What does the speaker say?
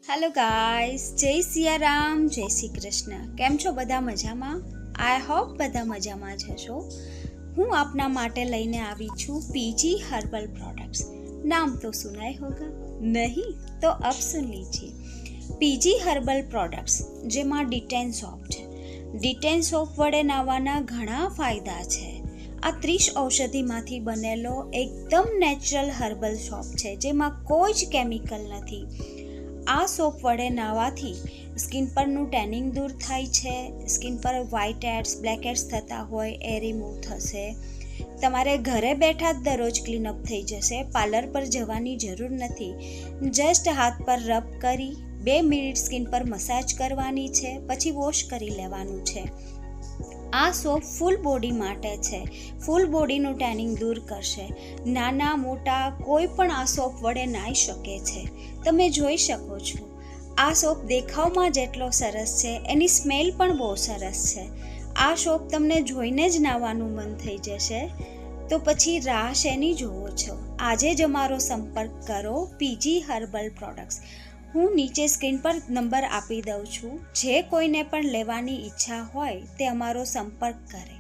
Hello guys, જય સિયારામ, જય શ્રી કૃષ્ણ. કેમ છો બધા? મજામાં? આઈ હોપ બધા મજામાં જ હશો. હું આપના માટે લઈને આવી છું પીજી હર્બલ પ્રોડક્ટ્સ. નામ તો સુનાય હોગા, નહીં તો અબ સુન લીજીએ. પીજી હર્બલ પ્રોડક્ટ્સ, જેમાં ડિટેન સોપ છે. ડિટેન સોપ વડે નાહવાના ઘણા ફાયદા છે. આ 30 ઔષધિમાંથી બનેલો એકદમ નેચરલ હર્બલ સોપ છે, જેમાં કોઈ જ કેમિકલ નથી. આ સોપ વડે નાહવાથી સ્કિન પરનું ટેનિંગ દૂર થાય છે. સ્કિન પર વ્હાઇટ હેડ્સ, બ્લેક હેડ્સ થતા હોય એ રિમૂવ થશે. તમારે ઘરે બેઠા જ દરરોજ ક્લીનઅપ થઈ જશે. પાર્લર પર જવાની જરૂર નથી. જસ્ટ હાથ પર રબ કરી 2 મિનિટ સ્કિન પર મસાજ કરવાની છે, પછી વોશ કરી લેવાનું છે. આ સોપ ફૂલ બોડી માટે છે. ફૂલ બોડીનું ટેનિંગ દૂર કરશે. નાના મોટા કોઈ પણ આ સોપ વડે નાહી શકે છે. તમે જોઈ શકો છો, આ સોપ દેખાવમાં જેટલો સરસ છે, એની સ્મેલ પણ બહુ સરસ છે. આ સોપ તમને જોઈને જ નાહવાનું મન થઈ જશે. તો પછી રાહ શેની જોવો છો? આજે જ અમારો સંપર્ક કરો પીજી હર્બલ પ્રોડક્ટ્સ. હું નીચે સ્ક્રીન પર નંબર આપી દઉં છું. જે કોઈને પણ લેવાની ઈચ્છા હોય તે અમારો સંપર્ક કરે.